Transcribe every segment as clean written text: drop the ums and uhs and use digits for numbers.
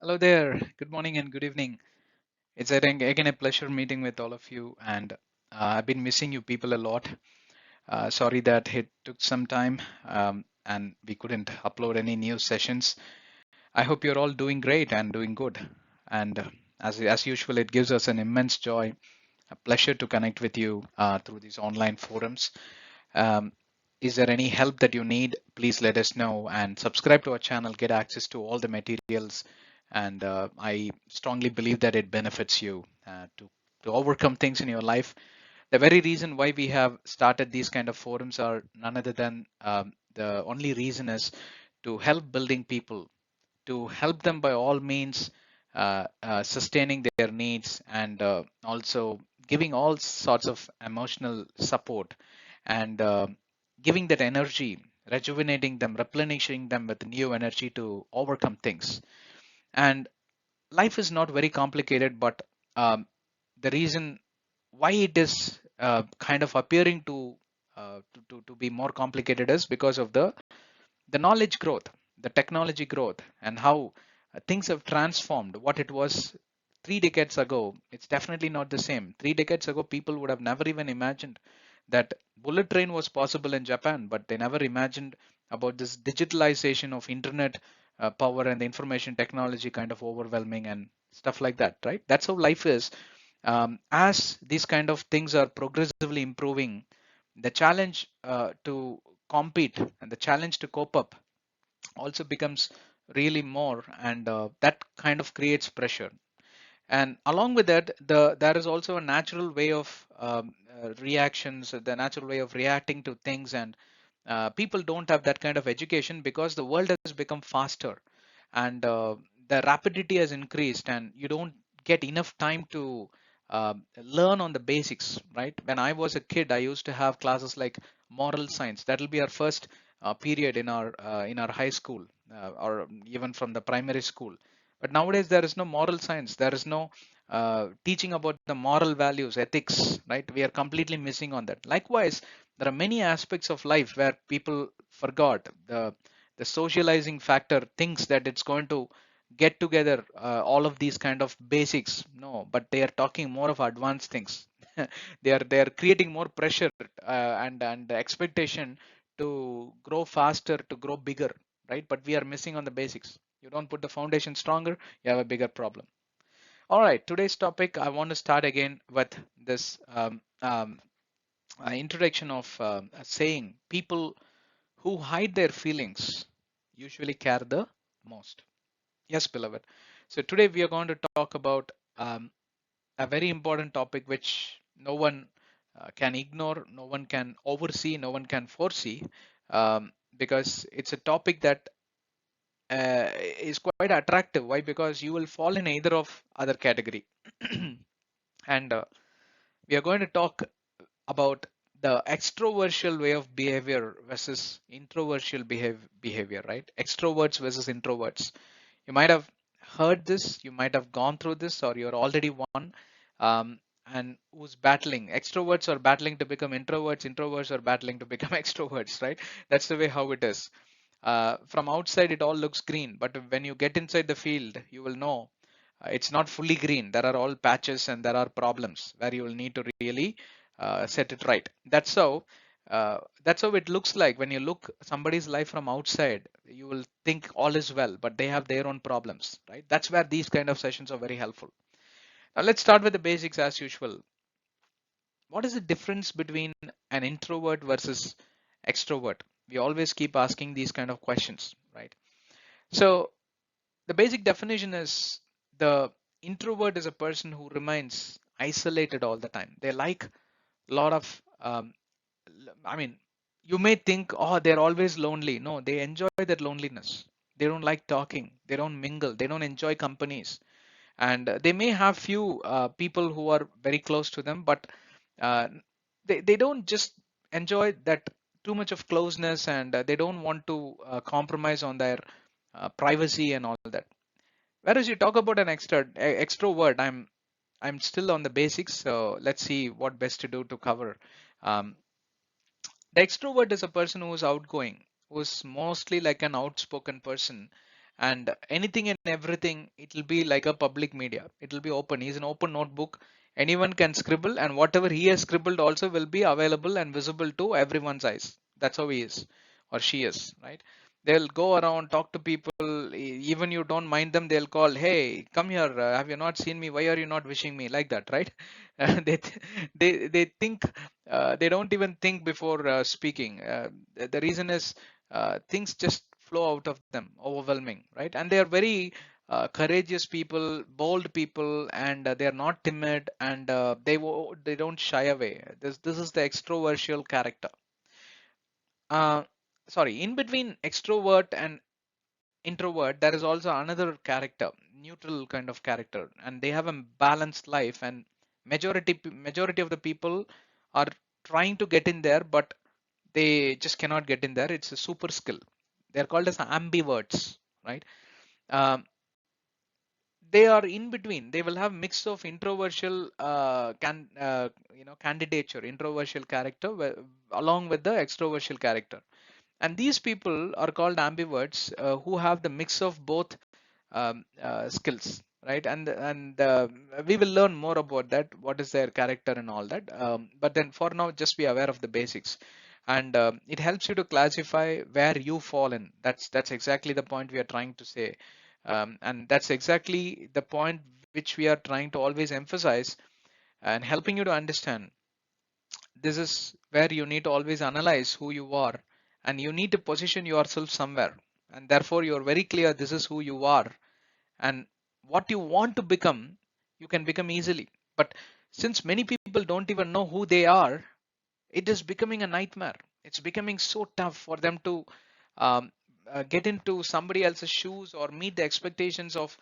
Hello there. Good morning and good evening. It's again a pleasure meeting with all of you, and I've been missing you people a lot. Sorry that it took some time and we couldn't upload any new sessions. I hope you're all doing great and doing good. And as usual, it gives us an immense joy, a pleasure to connect with you through these online forums. Um, is there any help that you need? Please let us know and subscribe to our channel, get access to all the materials. And I strongly believe that it benefits you to overcome things in your life. The very reason why we have started these kind of forums are none other than the only reason is to help building people, to help them by all means sustaining their needs and also giving all sorts of emotional support and giving that energy, rejuvenating them, replenishing them with new energy to overcome things. And life is not very complicated, but the reason why it is kind of appearing to be more complicated is because of the knowledge growth, the technology growth, and how things have transformed. What it was 3 decades ago, it's definitely not the same. 3 decades ago, people would have never even imagined that bullet train was possible in Japan, but they never imagined about this digitalization of internet power and the information technology kind of overwhelming and stuff like that, right? That's how life is. As these kind of things are progressively improving, the challenge to compete and the challenge to cope up also becomes really more, and that kind of creates pressure. And along with that, there is also a natural way of reactions, the natural way of reacting to things, and people don't have that kind of education because the world has become faster, and the rapidity has increased, and you don't get enough time to learn on the basics, right? When I was a kid, I used to have classes like moral science. That will be our first period in our high school, or even from the primary school. But nowadays there is no moral science. There is no teaching about the moral values, ethics, right? We are completely missing on that. Likewise, there are many aspects of life where people forgot the socializing factor, thinks that it's going to get together all of these kind of basics. No, but they are talking more of advanced things. They are creating more pressure and expectation to grow faster, to grow bigger, right? But we are missing on the basics. You don't put the foundation stronger, you have a bigger problem. All right, today's topic, I want to start again with this introduction of saying people who hide their feelings usually care the most. Yes, beloved. So today we are going to talk about a very important topic which no one can ignore, no one can oversee, no one can foresee, because it's a topic that is quite attractive. Why? Because you will fall in either of other category. And we are going to talk about the extrovertial way of behavior versus introvertial behavior, right? Extroverts versus introverts. You might have heard this, you might have gone through this, or you're already one. Um, and who's battling? Extroverts are battling to become introverts, introverts are battling to become extroverts, right? That's the way how it is. From outside, it all looks green, but when you get inside the field, you will know it's not fully green. There are all patches and there are problems where you will need to really set it right. That's how it looks like when you look somebody's life from outside. You will think all is well, but they have their own problems, right? That's where these kind of sessions are very helpful. Now let's start with the basics as usual. What is the difference between an introvert versus extrovert? We always keep asking these kind of questions, right? So the basic definition is the introvert is a person who remains isolated all the time. They like a lot of, I mean, you may think, oh, they're always lonely. No, they enjoy that loneliness. They don't like talking. They don't mingle. They don't enjoy companies. And they may have few people who are very close to them, but uh, they don't just enjoy that too much of closeness, and they don't want to compromise on their privacy and all that. Whereas you talk about an extrovert, I'm still on the basics, so let's see what best to do to cover. Um, the extrovert is a person who is outgoing, who is mostly like an outspoken person, and anything and everything, it will be like a public media. It will be open. He's an open notebook. Anyone can scribble, and whatever he has scribbled also will be available and visible to everyone's eyes. That's how he is or she is, right? They'll go around, talk to people, even you don't mind them, they'll call, hey, come here, have you not seen me? Why are you not wishing me? Like that, right? They think, they don't even think before speaking. The reason is things just flow out of them, overwhelming, right? And they are very courageous people, bold people, and they are not timid, and they don't shy away. This is the extroversial character. uh, Sorry, in between extrovert and introvert, there is also another character, neutral kind of character, and they have a balanced life. And majority of the people are trying to get in there, but they just cannot get in there. It's a super skill. They're called as ambiverts, right? um, they are in between. They will have mix of introversial candidature, introversial character, along with the extroversial character. And these people are called ambiverts, who have the mix of both skills, right? And we will learn more about that, what is their character and all that. But then for now, just be aware of the basics, and it helps you to classify where you fall in. That's exactly the point we are trying to say. And that's exactly the point which we are trying to always emphasize, and helping you to understand. This is where you need to always analyze who you are, and you need to position yourself somewhere, and therefore you're very clear this is who you are, and what you want to become, you can become easily. But since many people don't even know who they are, it is becoming a nightmare. It's becoming so tough for them to um, get into somebody else's shoes, or meet the expectations of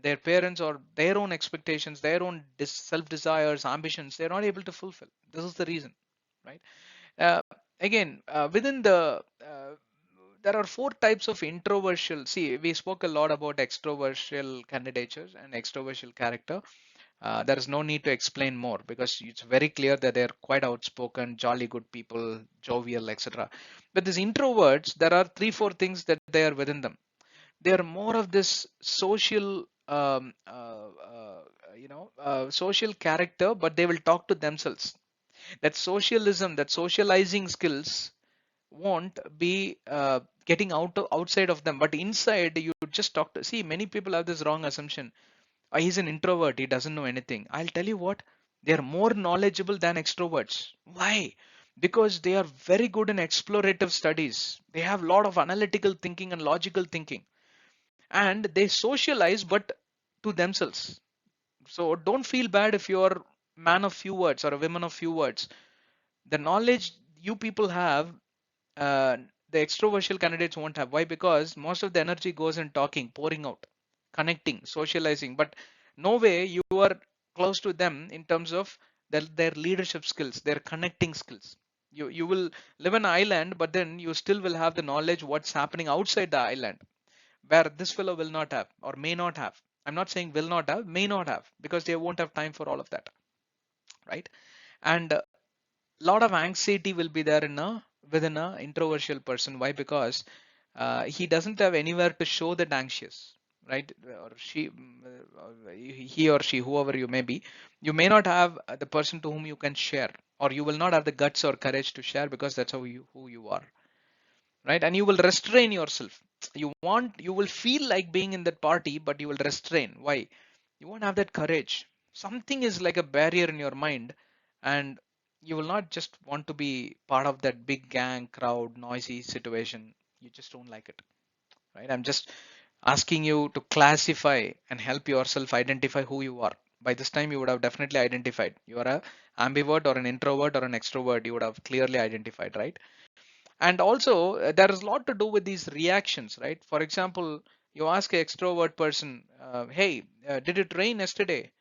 their parents, or their own expectations, their own self desires, ambitions. They're not able to fulfill. This is the reason, right? uh, Again, within the there are four types of introversial. See, we spoke a lot about extroversial candidatures and extroversial character. There is no need to explain more, because it's very clear that they're quite outspoken, jolly good people, jovial, etc. But these introverts, there are three, four things that they are within them. They are more of this social, social character, but they will talk to themselves. That socialism, that socializing skills won't be getting outside of them, but inside you just talk to. See, many people have this wrong assumption. He's an introvert, he doesn't know anything. I'll tell you what, they are more knowledgeable than extroverts. Why? Because they are very good in explorative studies. They have a lot of analytical thinking and logical thinking, and they socialize, but to themselves. So don't feel bad if you're man of few words or a woman of few words. The knowledge you people have, uh, the extroversial candidates won't have. Why? Because most of the energy goes in talking, pouring out, connecting, socializing, but no way you are close to them in terms of their leadership skills, their connecting skills. You will live in an island, but then you still will have the knowledge what's happening outside the island, where this fellow will not have or may not have. I'm not saying will not have, may not have, because they won't have time for all of that, right? And lot of anxiety will be there within a introversial person. Why? Because he doesn't have anywhere to show that anxious, right? Or he or she, whoever you may be, you may not have the person to whom you can share, or you will not have the guts or courage to share, because that's how you who you are, right? And you will restrain yourself. You will feel like being in that party, but you will restrain. Why? You won't have that courage. Something is like a barrier in your mind, and you will not just want to be part of that big gang crowd noisy situation. You just don't like it, right? I'm just asking you to classify and help yourself identify who you are. By this time you would have definitely identified you are a ambivert or an introvert or an extrovert. You would have clearly identified, right? And also there is a lot to do with these reactions, right? For example, you ask an extrovert person, hey, did it rain yesterday?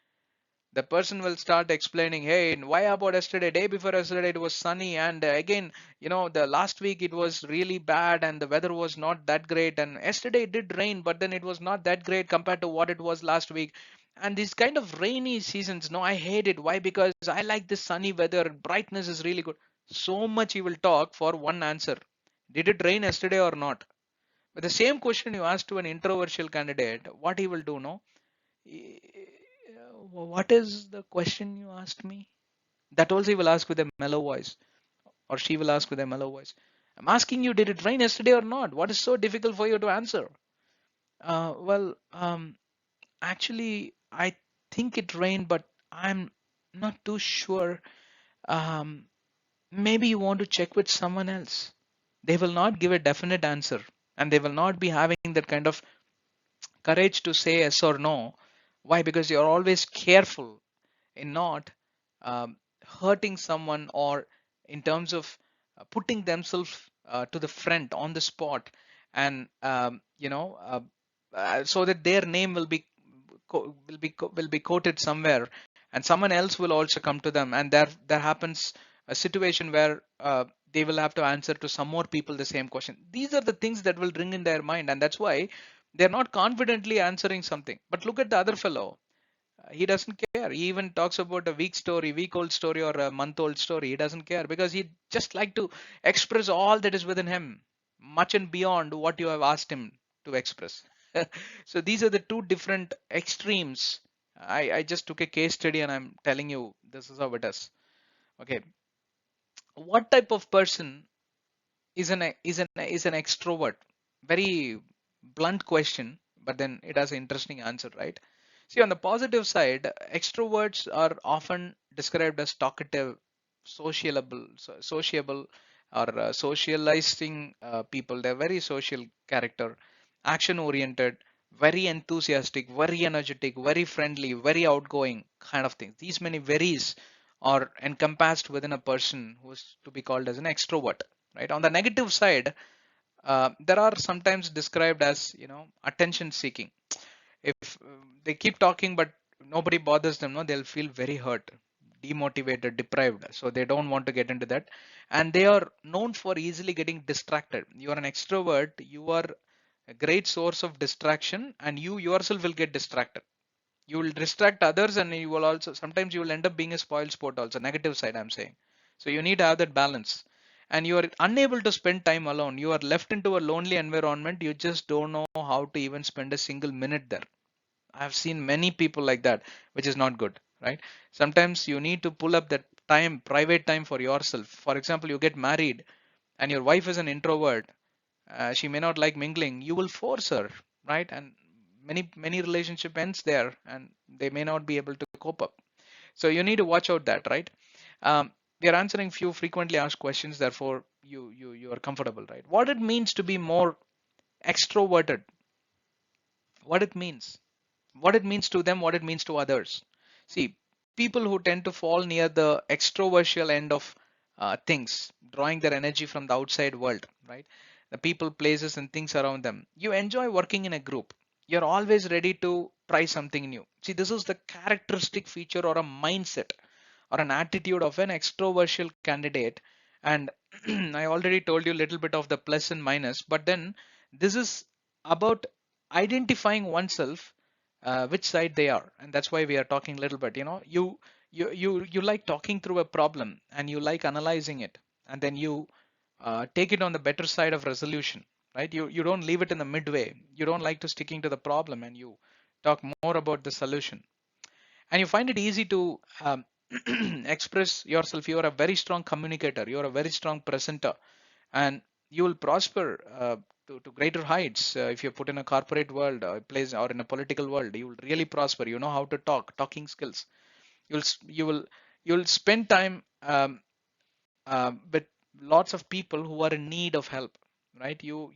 The person will start explaining, hey, why about yesterday? Day before yesterday it was sunny, and again, the last week it was really bad and the weather was not that great, and yesterday it did rain, but then it was not that great compared to what it was last week. And these kind of rainy seasons, no, I hate it. Why? Because I like this sunny weather, brightness is really good. So much he will talk for one answer: did it rain yesterday or not? But the same question you ask to an introversial candidate, what he will do, no? What is the question you asked me? That also he will ask with a mellow voice, or she will ask with a mellow voice. I'm asking you, did it rain yesterday or not? What is so difficult for you to answer? Well, actually, I think it rained, but I'm not too sure. Um, Maybe you want to check with someone else. They will not give a definite answer, and they will not be having that kind of courage to say yes or no. Why? Because you're always careful in not um, hurting someone, or in terms of putting themselves to the front on the spot, and so that their name will be will be quoted somewhere, and someone else will also come to them, and there happens a situation where they will have to answer to some more people the same question. These are the things that will ring in their mind, and that's why they're not confidently answering something. But look at the other fellow. He doesn't care. He even talks about a week old story, or a month old story. He doesn't care, because he just like to express all that is within him, much and beyond what you have asked him to express. So these are the two different extremes. I just took a case study, and I'm telling you this is how it is. Okay, what type of person is an extrovert? Very blunt question, but then it has an interesting answer, right? See, on the positive side, extroverts are often described as talkative, sociable, or socializing people. They're very social character, action oriented, very enthusiastic, very energetic, very friendly, very outgoing kind of things. These many varies are encompassed within a person who is to be called as an extrovert, right? On the negative side, there are sometimes described as, attention seeking. If they keep talking but nobody bothers them, no, they'll feel very hurt, demotivated, deprived, so they don't want to get into that. And they are known for easily getting distracted. You are an extrovert, you are a great source of distraction, and you yourself will get distracted. You will distract others, and you will also sometimes you will end up being a spoiled sport also. Negative side, I'm saying. So you need to have that balance. And you are unable to spend time alone. You are left into a lonely environment. You just don't know how to even spend a single minute there. I've seen many people like that, which is not good, right? Sometimes you need to pull up that time, private time for yourself. For example, you get married and your wife is an introvert. She may not like mingling. You will force her, right? And many relationship ends there, and they may not be able to cope up. So you need to watch out that, right? We are answering few frequently asked questions, therefore you are comfortable, right? What it means to be more extroverted, what it means, what it means to them, what it means to others. See, people who tend to fall near the extroversial end of things, drawing their energy from the outside world, right? The people, places, and things around them. You enjoy working in a group. You're always ready to try something new. See, this is the characteristic feature or a mindset or an attitude of an extroversial candidate. And I already told you a little bit of the plus and minus, but then this is about identifying oneself, which side they are, and that's why we are talking a little bit. You like talking through a problem, and you like analyzing it, and then you take it on the better side of resolution, right? You don't leave it in the midway. You don't like to sticking to the problem, and you talk more about the solution, and you find it easy to express yourself. You are a very strong communicator, you are a very strong presenter, and you will prosper to greater heights. If you're put in a corporate world, or a place, or in a political world, you will really prosper. You know how to talk, talking skills. You'll spend time with lots of people who are in need of help, right? You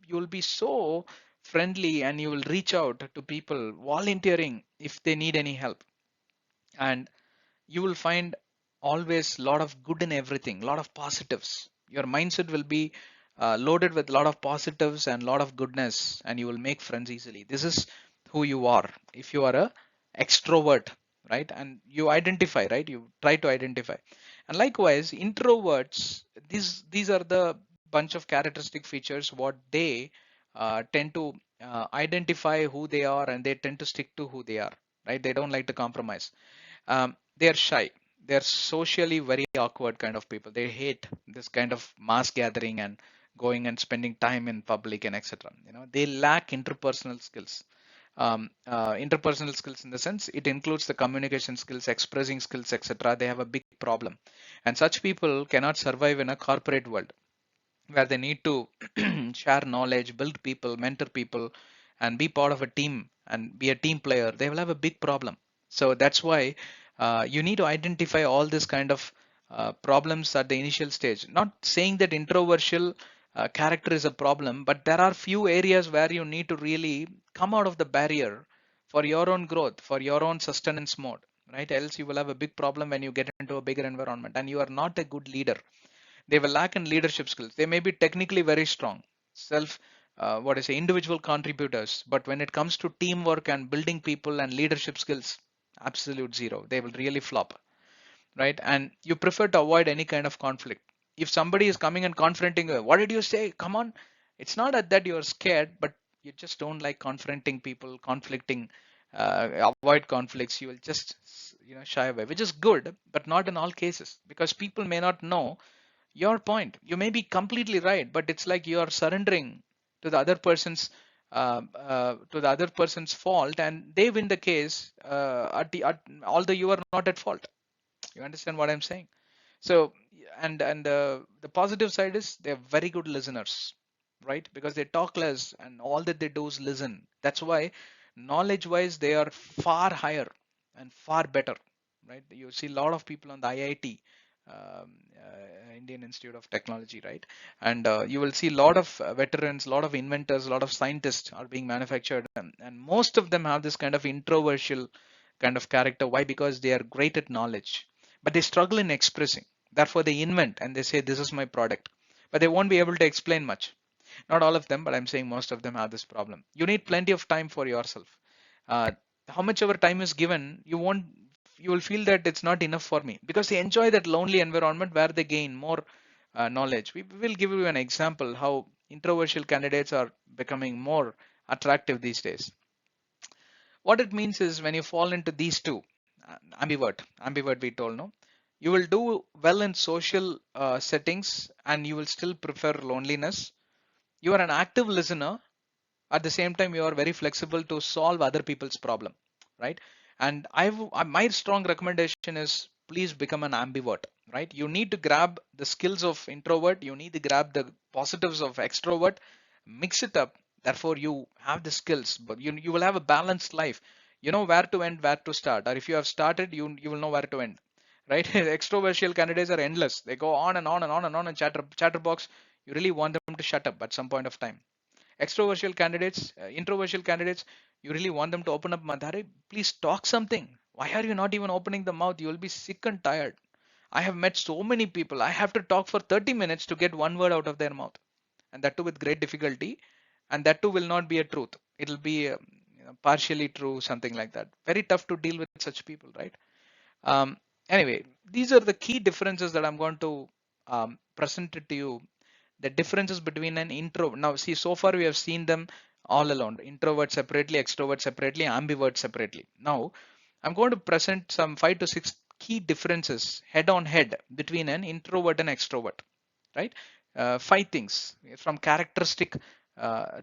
will be so friendly, and you will reach out to people volunteering if they need any help. And you will find always a lot of good in everything, a lot of positives. Your mindset will be loaded with a lot of positives and a lot of goodness, and you will make friends easily. This is who you are if you are a extrovert, right? And you identify, right? You try to identify. And likewise, introverts, these are the bunch of characteristic features what they tend to identify who they are, and they tend to stick to who they are, right? They don't like to compromise. They're shy. They're socially very awkward kind of people. They hate this kind of mass gathering and going and spending time in public and etc. They lack interpersonal skills. Interpersonal skills in the sense it includes the communication skills, expressing skills, etc. They have a big problem, and such people cannot survive in a corporate world where they need to share knowledge, build people, mentor people, and be part of a team and be a team player. They will have a big problem. So that's why you need to identify all this kind of problems at the initial stage. Not saying that introversial character is a problem, but there are few areas where you need to really come out of the barrier for your own growth, for your own sustenance mode, right? Else you will have a big problem when you get into a bigger environment and you are not a good leader. They will lack in leadership skills. They may be technically very strong, self, what I say, individual contributors, but when it comes to teamwork and building people and leadership skills, absolute zero. They will really flop, right? And you prefer to avoid any kind of conflict. If somebody is coming and confronting you, what did you say? Come on. It's not that you're scared, but you just don't like confronting people, conflicting, avoid conflicts. You will just, shy away, which is good, but not in all cases because people may not know your point. You may be completely right, but it's like you are surrendering to the other person's fault, and they win the case. Although you are not at fault. You understand what I'm saying? So, and the positive side is they're very good listeners, right? Because they talk less, and all that they do is listen. That's why, knowledge-wise, they are far higher and far better, right? You see a lot of people on the IIT, Indian Institute of Technology, right? And you will see a lot of veterans, a lot of inventors, a lot of scientists are being manufactured, and most of them have this kind of introversial kind of character. Why? Because they are great at knowledge, but they struggle in expressing. Therefore, they invent and they say, "This is my product," but they won't be able to explain much. Not all of them, but I'm saying most of them have this problem. You need plenty of time for yourself. Uh, how much ever time is given, you will feel that it's not enough for me because they enjoy that lonely environment where they gain more knowledge. We will give you an example how introversial candidates are becoming more attractive these days. What it means is when you fall into these two, ambivert we told, no, you will do well in social settings and you will still prefer loneliness. You are an active listener, at the same time you are very flexible to solve other people's problem, right? And my strong recommendation is please become an ambivert, right? You need to grab the skills of introvert, you need to grab the positives of extrovert, mix it up. Therefore you have the skills, but you will have a balanced life. You know where to end, where to start, or if you have started, you will know where to end, right? Extroversial candidates are endless. They go on and on and on and on and chatterbox. You really want them to shut up at some point of time. Extroversial candidates, introversial candidates, you really want them to open up. Madhare, please talk something. Why are you not even opening the mouth? You will be sick and tired. I have met so many people. I have to talk for 30 minutes to get one word out of their mouth, and that too with great difficulty. And that too will not be a truth. It'll be partially true, something like that. Very tough to deal with such people, right? Um, anyway, these are the key differences that I'm going to present it to you. The differences between an intro. Now, see, so far we have seen them all alone: introvert separately, extrovert separately, ambivert separately. Now, I'm going to present some 5 to 6 key differences head on head between an introvert and extrovert, right? 5 things from characteristic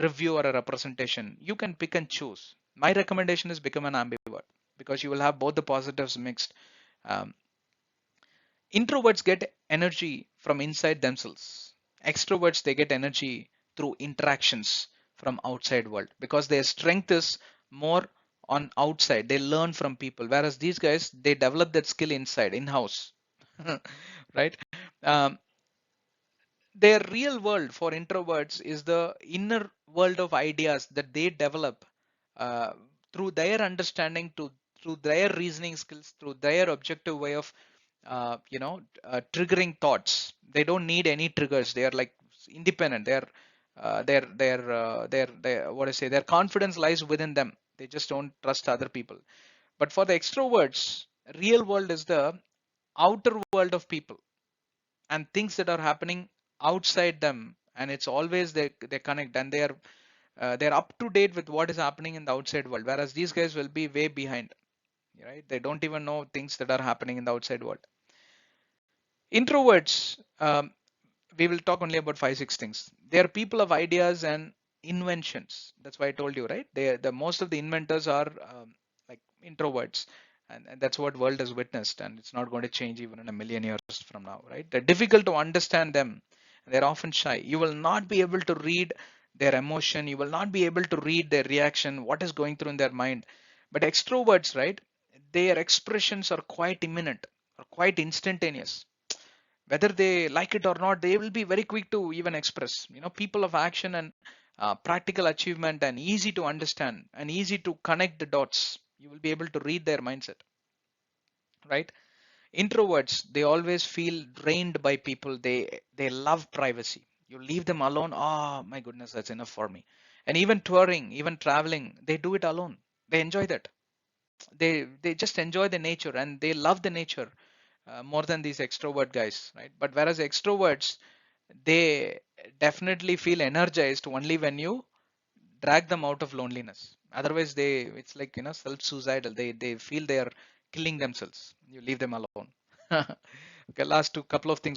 review or a representation. You can pick and choose. My recommendation is become an ambivert because you will have both the positives mixed. Um, Introverts get energy from inside themselves. Extroverts, they get energy through interactions from outside world because their strength is more on outside. They learn from people, whereas these guys, they develop that skill inside, in house. Right? um, their real world for introverts is the inner world of ideas that they develop uh, through their understanding, to through their reasoning skills, through their objective way of triggering thoughts. They don't need any triggers. They are like independent. Their what I say, their confidence lies within them. They just don't trust other people. But for the extroverts, real world is the outer world of people and things that are happening outside them, and it's always they connect, and they're up to date with what is happening in the outside world, whereas these guys will be way behind, right? They don't even know things that are happening in the outside world. Introverts, we will talk only about 5 6 things. They are people of ideas and inventions. That's why I told you, right? The most of the inventors are like introverts, and that's what world has witnessed, and it's not going to change even in a million years from now, right? They're difficult to understand them. They're often shy. You will not be able to read their emotion. You will not be able to read their reaction, what is going through in their mind. But extroverts, right? Their expressions are quite imminent, or quite instantaneous. Whether they like it or not, they will be very quick to even express. People of action and practical achievement, and easy to understand and easy to connect the dots. You will be able to read their mindset, right? Introverts, they always feel drained by people. They love privacy. You leave them alone, oh my goodness, that's enough for me. And even touring, even traveling, they do it alone. They enjoy that. They just enjoy the nature, and they love the nature more than these extrovert guys, right? But whereas extroverts, they definitely feel energized only when you drag them out of loneliness. Otherwise, it's like, self-suicidal. They feel they are killing themselves. You leave them alone. Okay, last two couple of things